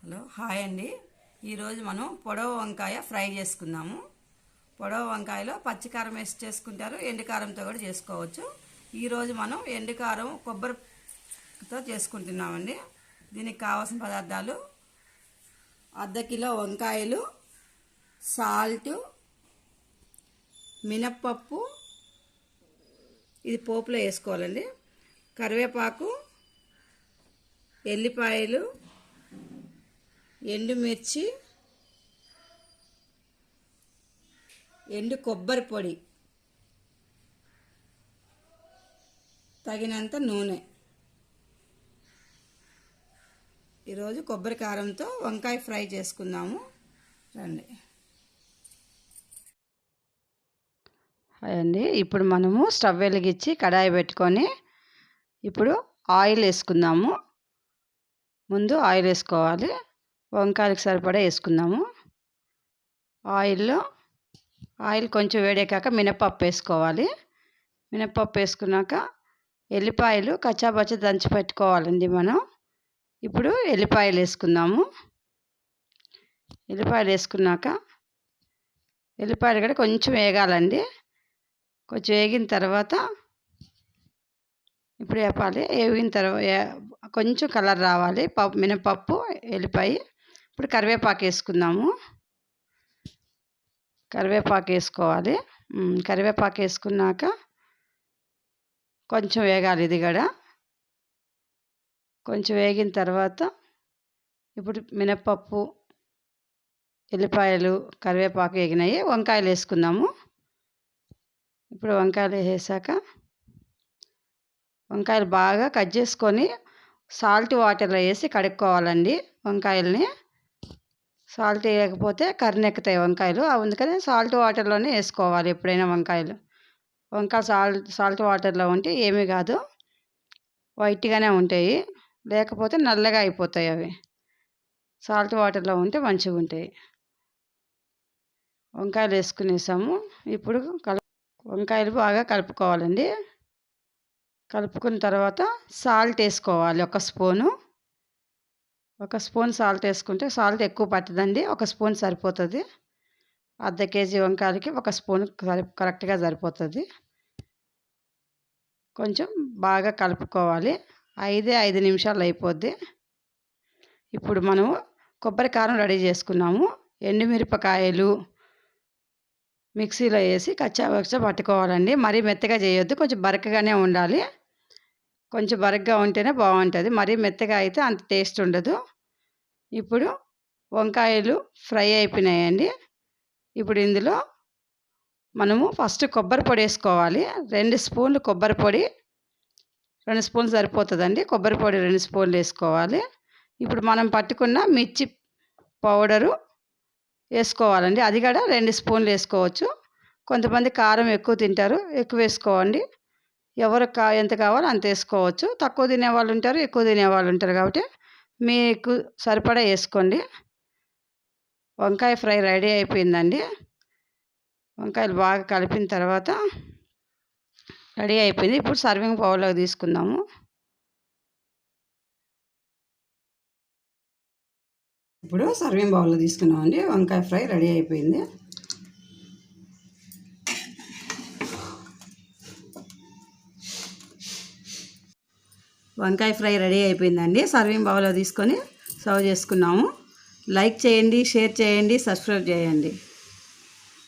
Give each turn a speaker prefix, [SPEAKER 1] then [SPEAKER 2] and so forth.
[SPEAKER 1] Hello hi అండి. ఈరోజు మనం పొడవ వంకాయ ఫ్రై చేసుకుందాము. పొడవ వంకాయలో పచ్చికారం వేసి చేసుకుంటారు, ఎండుకారంతో కూడా చేసుకోవచ్చు. ఈరోజు మనం ఎండుకారం కొబ్బరితో చేసుకుంటున్నామండి. దీనికి కావాల్సిన పదార్థాలు: అర్ధ కిలో వంకాయలు, సాల్ట్, మినప్పప్పు, ఇది పోపులో వేసుకోవాలండి, కరివేపాకు, ఎల్లిపాయలు, ఎండుమిర్చి, ఎండు కొబ్బరి పొడి, తగినంత నూనె. ఈరోజు కొబ్బరి కారంతో వంకాయ ఫ్రై చేసుకుందాము రండి.
[SPEAKER 2] అండి ఇప్పుడు మనము స్టవ్ వెలిగించి కడాయి పెట్టుకొని ఇప్పుడు ఆయిల్ వేసుకుందాము. ముందు ఆయిల్ వేసుకోవాలి. వంకాయలకు సరిపడా వేసుకుందాము. ఆయిల్ కొంచెం వేడెక్కాక మినపప్పు వేసుకోవాలి. మినపప్పు వేసుకున్నాక ఎల్లిపాయలు కచ్చాపచ్చ దంచి పెట్టుకోవాలండి మనం. ఇప్పుడు ఎల్లిపాయలు వేసుకుందాము. ఎల్లిపాయలు వేసుకున్నాక ఎల్లిపాయలు కూడా కొంచెం వేగాలండి. కొంచెం వేగిన తర్వాత ఇప్పుడు వేపాలి. వేగిన తర్వాత కొంచెం కలర్ రావాలి. మినపప్పు, ఎల్లిపాయ. ఇప్పుడు కరివేపాకు వేసుకుందాము. కరివేపాకు వేసుకోవాలి. కరివేపాకు వేసుకున్నాక కొంచెం వేగాలి. ఇది కూడా కొంచెం వేగిన తర్వాత ఇప్పుడు మినపప్పు, ఎల్లిపాయలు, కరివేపాకు వేగినాయి. వంకాయలు వేసుకుందాము. ఇప్పుడు వంకాయలు వేసాక వంకాయలు బాగా కట్ చేసుకొని సాల్ట్ వాటర్లో వేసి కడుక్కోవాలండి. వంకాయల్ని సాల్ట్ వేయకపోతే కర్రెక్కుతాయి వంకాయలు, అందుకని సాల్ట్ వాటర్లోనే వేసుకోవాలి ఎప్పుడైనా వంకాయ సాల్ట్ వాటర్లో ఉంటే ఏమీ కాదు, వైట్గానే ఉంటాయి. లేకపోతే నల్లగా అయిపోతాయి. అవి సాల్ట్ వాటర్లో ఉంటే మంచిగా ఉంటాయి. వంకాయలు వేసుకునేసాము. ఇప్పుడు వంకాయలు బాగా కలుపుకోవాలండి. కలుపుకున్న తర్వాత సాల్ట్ వేసుకోవాలి. ఒక స్పూన్ సాల్ట్ వేసుకుంటే సాల్ట్ ఎక్కువ పట్టదండి, ఒక స్పూన్ సరిపోతుంది. అర్ధ కేజీ వంకాయలకి ఒక స్పూన్ కరెక్ట్గా సరిపోతుంది. కొంచెం బాగా కలుపుకోవాలి. 5 నిమిషాలు అయిపోద్ది. ఇప్పుడు మనము కొబ్బరి కారం రెడీ చేసుకున్నాము. ఎండుమిరపకాయలు మిక్సీలో వేసి కచ్చాపచ్చ పట్టుకోవాలండి. మరీ మెత్తగా చేయొద్దు, కొంచెం బరకగానే ఉండాలి. కొంచెం బరకగా ఉంటేనే బాగుంటుంది, మరీ మెత్తగా అయితే అంత టేస్ట్ ఉండదు. ఇప్పుడు వంకాయలు ఫ్రై అయిపోయినాయండి. ఇప్పుడు ఇందులో మనము ఫస్ట్ కొబ్బరి పొడి వేసుకోవాలి. 2 స్పూన్లు కొబ్బరి పొడి, 2 స్పూన్లు సరిపోతుందండి. కొబ్బరి పొడి 2 స్పూన్లు వేసుకోవాలి. ఇప్పుడు మనం పట్టుకున్న మిర్చి పౌడరు వేసుకోవాలండి. అది కూడా 2 స్పూన్లు వేసుకోవచ్చు. కొంతమంది కారం ఎక్కువ తింటారు, ఎక్కువ వేసుకోండి. ఎవరికి ఎంత కావాలో అంత వేసుకోవచ్చు. తక్కువ తినేవాళ్ళు ఉంటారు, ఎక్కువ తినేవాళ్ళు ఉంటారు, కాబట్టి మీకు సరిపడా వేసుకోండి. వంకాయ ఫ్రై రెడీ అయిపోయిందండి. వంకాయలు బాగా కలిపిన తర్వాత రెడీ అయిపోయింది. ఇప్పుడు సర్వింగ్ బౌల్లోకి తీసుకుందాము.
[SPEAKER 1] ఇప్పుడు సర్వింగ్ బౌల్లో తీసుకున్నామండి. వంకాయ ఫ్రై రెడీ అయిపోయింది. వంకాయ ఫ్రై రెడీ అయిపోయిందండి. సర్వింగ్ బౌల్లో తీసుకొని సర్వ్ చేసుకున్నాము. లైక్ చేయండి, షేర్ చేయండి, సబ్స్క్రైబ్ చేయండి.